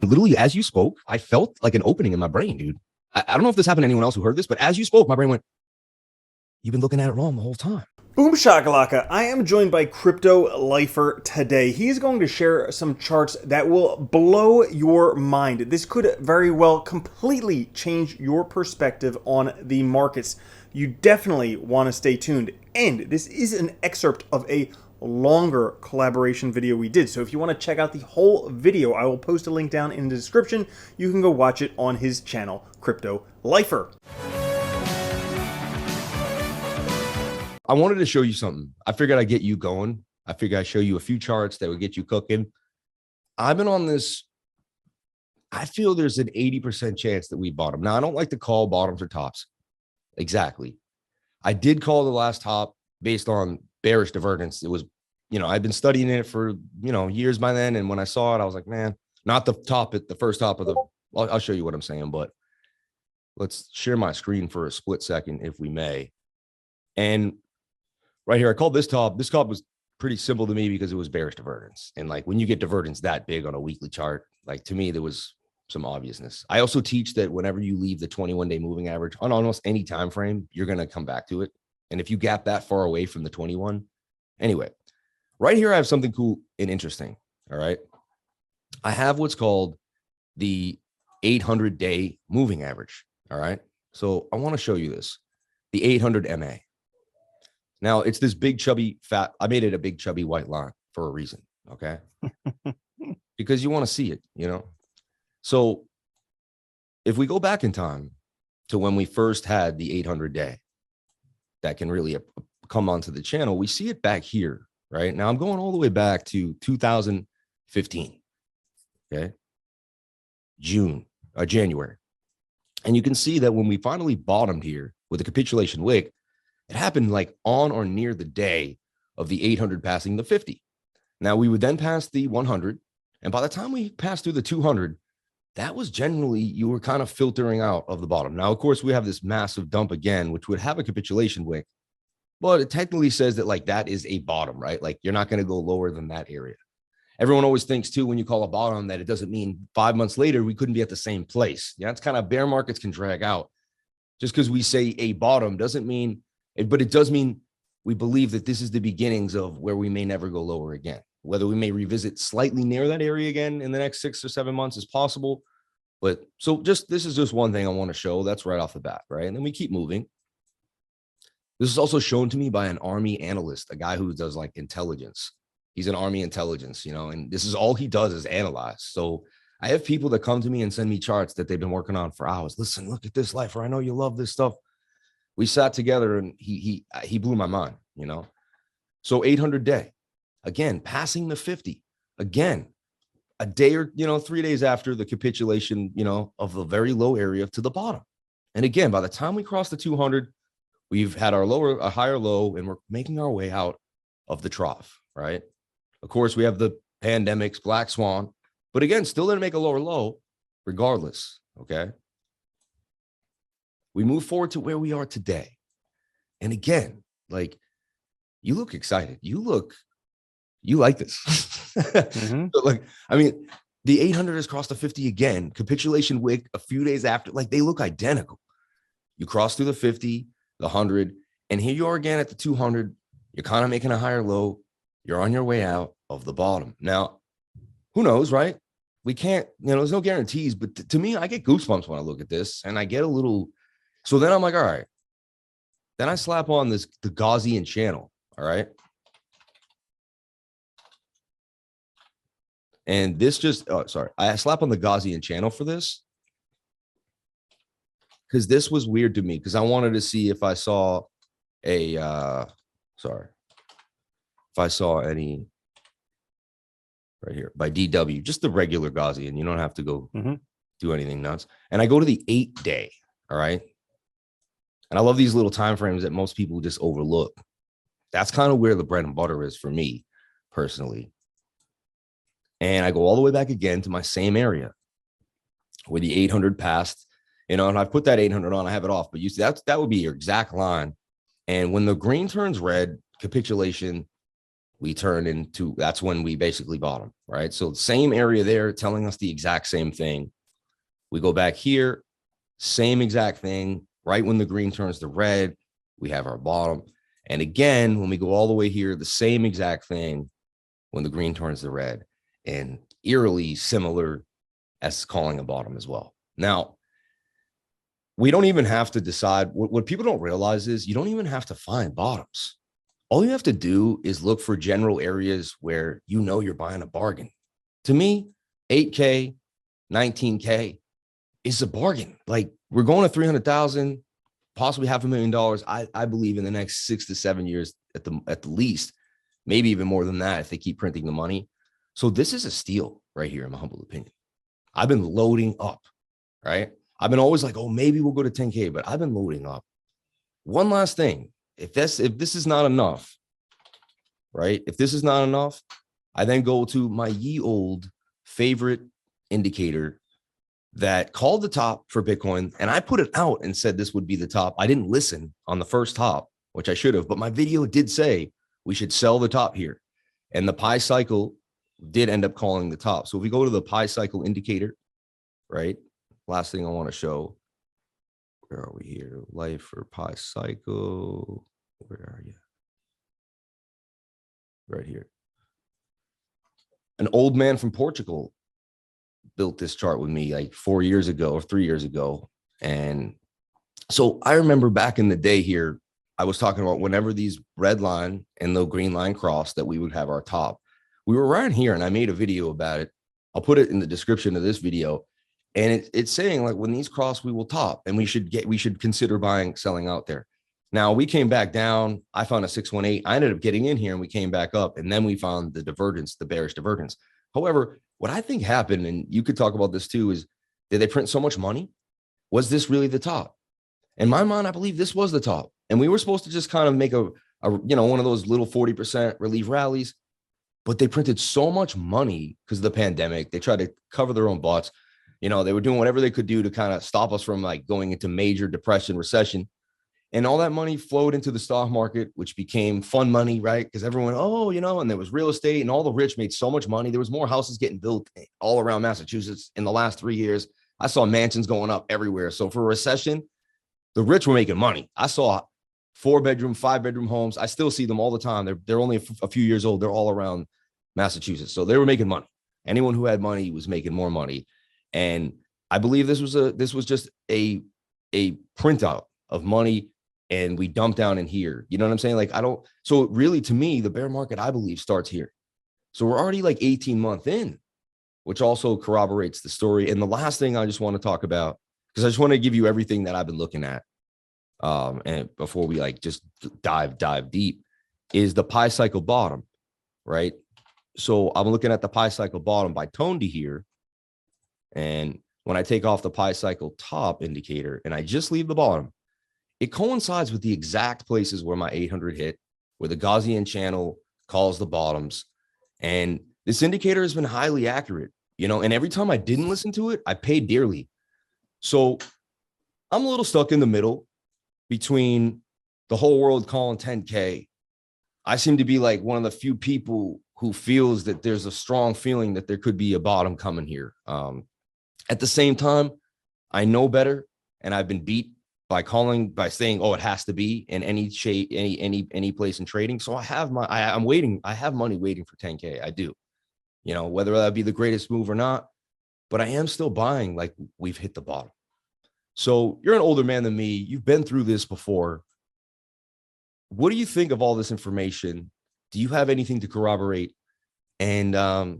Literally, as you spoke, I felt like an opening in my brain, dude. I don't know if this happened to anyone else who heard this, but as you spoke, my brain went, you've been looking at it wrong the whole time. Boom shakalaka. I am joined by Crypto Lifer today. He's going to share some charts that will blow your mind. This could very well completely change your perspective on the markets. You definitely want to stay tuned. And this is an excerpt of a longer collaboration video we did. So if you want to check out the whole video, I will post a link down in the description. You can go watch it on his channel, Crypto Lifer. I wanted to show you something. I figured I'd get you going. I figured I'd show you a few charts that would get you cooking. I've been on this. I feel there's an 80% chance that we bottom. Now, I don't like to call bottoms or tops. Exactly. I did call the last top based on bearish divergence. It was, I've been studying it for, years by then. And when I saw it, I was like, man, not the top at the first top of the, I'll show you what I'm saying, but let's share my screen for a split second if we may. And right here, I called this top. This top was pretty simple to me because it was bearish divergence. And like when you get divergence that big on a weekly chart, like to me, there was some obviousness. I also teach that whenever you leave the 21-day moving average on almost any time frame, you're going to come back to it. And if you gap that far away from the 21, anyway, right here, I have something cool and interesting. All right. I have what's called the 800-day moving average. All right. So I want to show you this, the 800 MA. Now it's this big chubby fat. I made it a big chubby white line for a reason. Okay. Because you want to see it, So if we go back in time to when we first had the 800 day that can really come onto the channel, we see it back here, right? Now I'm going all the way back to 2015. Okay. January. And you can see that when we finally bottomed here with the capitulation wick, it happened like on or near the day of the 800 passing the 50. Now we would then pass the 100. And by the time we passed through the 200, that was generally, you were kind of filtering out of the bottom. Now, of course, we have this massive dump again, which would have a capitulation wick, but it technically says that like that is a bottom, right? Like you're not going to go lower than that area. Everyone always thinks too, when you call a bottom, that it doesn't mean 5 months later, we couldn't be at the same place. Yeah, it's kind of bear markets can drag out. Just because we say a bottom doesn't mean, but it does mean we believe that this is the beginnings of where we may never go lower again. Whether we may revisit slightly near that area again in the next 6 or 7 months is possible. But so this is just one thing I want to show. That's right off the bat, right? And then we keep moving. This is also shown to me by an Army analyst, a guy who does like intelligence. He's an Army intelligence, and this is all he does is analyze. So I have people that come to me and send me charts that they've been working on for hours. Listen, look at this, Lifer. I know you love this stuff. We sat together and he blew my mind, So 800 day, again, passing the 50, again, a day or, 3 days after the capitulation, of the very low area to the bottom. And again, by the time we cross the 200, we've had a higher low, and we're making our way out of the trough, right? Of course, we have the pandemics, black swan, but again, still didn't make a lower low regardless. Okay. We move forward to where we are today. And again, like you look excited. You like this. Mm-hmm. So like, I mean, the 800 has crossed the 50 again, capitulation wick a few days after, like they look identical. You cross through the 50, the 100, and here you are again at the 200. You're kind of making a higher low. You're on your way out of the bottom. Now, who knows, right? We can't, there's no guarantees, but to me, I get goosebumps when I look at this and I get a little, so then I'm like, all right. Then I slap on the Gaussian channel. All right. And this just, I slap on the Gaussian channel for this because this was weird to me because I wanted to see if I saw any, right here by DW, just the regular Gaussian. You don't have to go do anything nuts. And I go to the 8 day. All right. And I love these little time frames that most people just overlook. That's kind of where the bread and butter is for me personally. And I go all the way back again to my same area where the 800 passed, and I put that 800 on, I have it off, but you see that would be your exact line. And when the green turns red, capitulation, we turn into, that's when we basically bottom, right? So same area there telling us the exact same thing. We go back here, same exact thing. Right when the green turns to red, we have our bottom. And again, when we go all the way here, the same exact thing when the green turns to red, and eerily similar as calling a bottom as well. Now, we don't even have to decide. What people don't realize is you don't even have to find bottoms. All you have to do is look for general areas where you know you're buying a bargain. To me, 8K, 19K is a bargain. Like, we're going to 300,000, possibly $500,000. I believe in the next 6 to 7 years at the least, maybe even more than that if they keep printing the money. So this is a steal right here, in my humble opinion. I've been loading up, right? I've been always like, oh, maybe we'll go to 10K, but I've been loading up. One last thing, if this is not enough, right? If this is not enough, I then go to my ye old favorite indicator that called the top for Bitcoin, and I put it out and said this would be the top. I didn't listen on the first top, which I should have, but my video did say we should sell the top here. And the pi cycle did end up calling the top. So if we go to the pi cycle indicator, right? Last thing I want to show, where are we here? Life or pi cycle, where are you? Right here. An old man from Portugal built this chart with me like 4 years ago or 3 years ago. And so I remember back in the day here, I was talking about whenever these red line and the green line cross, that we would have our top. We were right here, and I made a video about it. I'll put it in the description of this video. And it's saying, like, when these cross, we will top, and we should consider selling out there. Now we came back down. I found a 618. I ended up getting in here, and we came back up, and then we found the divergence, the bearish divergence. However, what I think happened, and you could talk about this too, is did they print so much money? Was this really the top? In my mind, I believe this was the top, and we were supposed to just kind of make a one of those little 40% relief rallies. But they printed so much money because of the pandemic. They tried to cover their own butts. They were doing whatever they could do to kind of stop us from like going into major depression, recession. And all that money flowed into the stock market, which became fun money, right? Because everyone, and there was real estate, and all the rich made so much money. There was more houses getting built all around Massachusetts in the last 3 years. I saw mansions going up everywhere. So for a recession, the rich were making money. I saw 4-bedroom, 5-bedroom homes. I still see them all the time. They're only a few years old. They're all around Massachusetts. So they were making money. Anyone who had money was making more money. And I believe this was just a printout of money, and we dumped down in here. You know what I'm saying? Like, so really, to me, the bear market, I believe, starts here. So we're already like 18 months in, which also corroborates the story. And the last thing I just want to talk about, because I just want to give you everything that I've been looking at. And before we like just dive deep, is the pi cycle bottom, right? So I'm looking at the pi cycle bottom by Tondy here. And when I take off the pi cycle top indicator and I just leave the bottom, it coincides with the exact places where my 800 hit, where the Gaussian channel calls the bottoms. And this indicator has been highly accurate, and every time I didn't listen to it, I paid dearly. So I'm a little stuck in the middle between the whole world calling 10K. I seem to be like one of the few people who feels that there's a strong feeling that there could be a bottom coming here. At the same time, I know better, and I've been beat by saying, oh, it has to be in any shape, any place in trading. So I'm waiting. I have money waiting for 10K. I do, whether that be the greatest move or not, but I am still buying like we've hit the bottom. So you're an older man than me. You've been through this before. What do you think of all this information? Do you have anything to corroborate? And I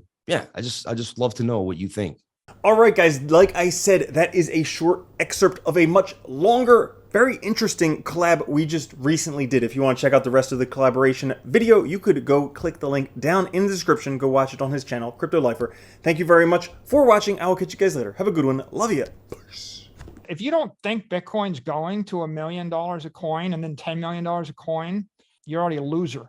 just love to know what you think. All right, guys, like I said, that is a short excerpt of a much longer, very interesting collab we just recently did. If you want to check out the rest of the collaboration video, you could go click the link down in the description. Go watch it on his channel, Crypto Lifer. Thank you very much for watching. I will catch you guys later. Have a good one. Love you. Peace. If you don't think Bitcoin's going to $1 million a coin and then $10 million a coin, you're already a loser.